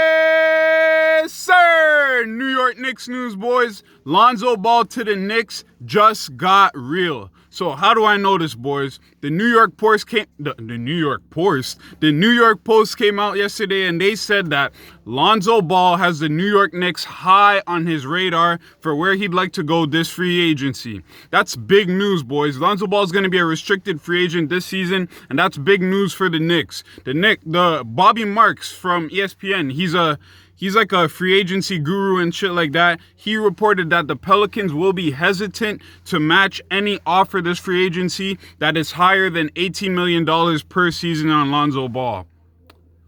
Yes, sir! New York Knicks news, boys. Lonzo Ball to the Knicks just got real. So how do I know this, boys? The New York Post came out yesterday and they said that Lonzo Ball has the New York Knicks high on his radar for where he'd like to go this free agency. That's big news, boys. Lonzo Ball is going to be a restricted free agent this season, and that's big news for the Knicks. The Bobby Marks from ESPN, he's like a free agency guru and shit like that. He reported that the Pelicans will be hesitant to match any offer this free agency that is higher than $18 million per season on Lonzo Ball.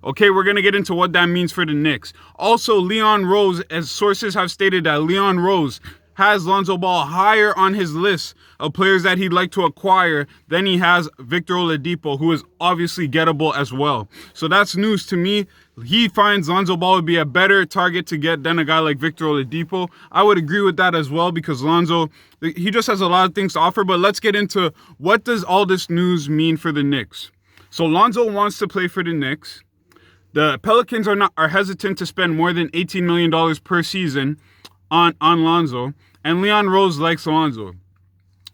Okay, we're going to get into what that means for the Knicks. Also, Leon Rose, as sources have stated that Leon Rose has Lonzo Ball higher on his list of players that he'd like to acquire than he has Victor Oladipo, who is obviously gettable as well. So that's news to me. He finds Lonzo Ball would be a better target to get than a guy like Victor Oladipo. I would agree with that as well because Lonzo, he just has a lot of things to offer. But let's get into what does all this news mean for the Knicks. So Lonzo wants to play for the Knicks. The Pelicans are hesitant to spend more than $18 million per season on Lonzo, and Leon Rose likes Lonzo.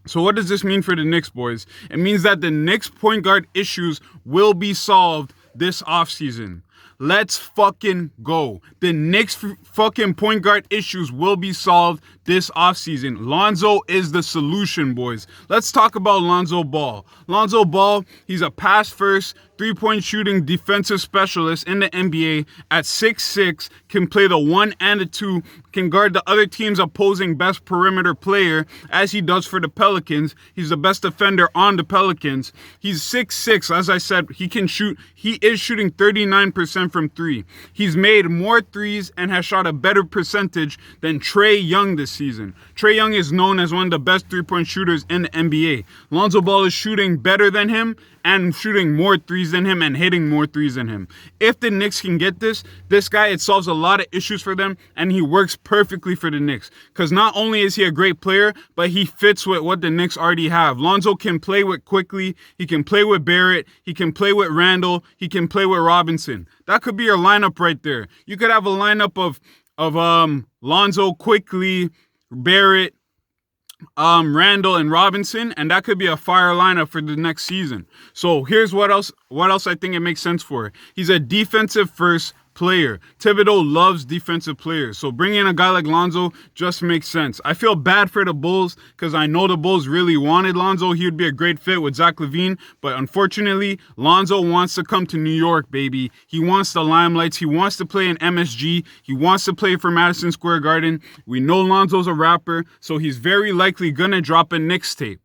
So what does this mean for the Knicks, boys? It means that the Knicks point guard issues will be solved this offseason. Let's fucking go. The Knicks fucking point guard issues will be solved this offseason. Lonzo is the solution, boys. Let's talk about Lonzo Ball. Lonzo Ball, he's a pass-first, three-point shooting defensive specialist in the NBA at 6'6", can play the 1 and the 2, can guard the other team's opposing best perimeter player, as he does for the Pelicans. He's the best defender on the Pelicans. He's 6'6", as I said, he can shoot. He is shooting 39% from three. He's made more threes and has shot a better percentage than Trae Young this season. Trae Young is known as one of the best three-point shooters in the NBA. Lonzo Ball is shooting better than him and shooting more threes than him and hitting more threes than him. If the Knicks can get this guy, it solves a lot of issues for them, and he works perfectly for the Knicks. Because not only is he a great player, but he fits with what the Knicks already have. Lonzo can play with Quickly, he can play with Barrett, he can play with Randall, he can play with Robinson. That could be your lineup right there. You could have a lineup of Lonzo, Quickly, Barrett, Randall, and Robinson, and that could be a fire lineup for the next season. So here's what else I think it makes sense for. He's a defensive first player. Thibodeau loves defensive players, so bringing in a guy like Lonzo just makes sense. I feel bad for the Bulls because I know the Bulls really wanted Lonzo. He would be a great fit with Zach LaVine, but unfortunately, Lonzo wants to come to New York, baby. He wants the limelights. He wants to play in MSG. He wants to play for Madison Square Garden. We know Lonzo's a rapper, so he's very likely gonna drop a Knicks tape.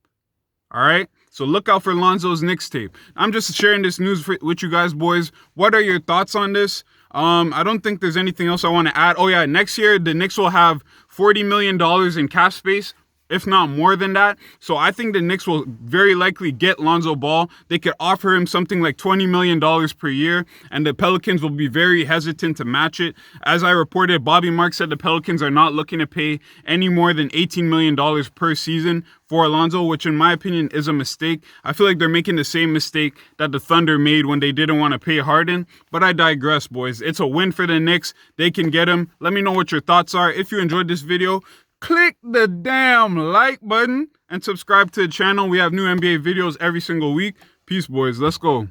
All right? So look out for Lonzo's Knicks tape. I'm just sharing this news with you guys, boys. What are your thoughts on this? I don't think there's anything else I want to add. Oh yeah, next year the Knicks will have $40 million in cap space, if not more than that. So I think the Knicks will very likely get Lonzo Ball. They could offer him something like $20 million per year, and the Pelicans will be very hesitant to match it. As I reported, Bobby Marks said the Pelicans are not looking to pay any more than $18 million per season for Lonzo, which in my opinion is a mistake. I feel like they're making the same mistake that the Thunder made when they didn't want to pay Harden, but I digress, boys. It's a win for the Knicks. They can get him. Let me know what your thoughts are. If you enjoyed this video, click the damn like button and subscribe to the channel. We have new NBA videos every single week. Peace, boys. Let's go.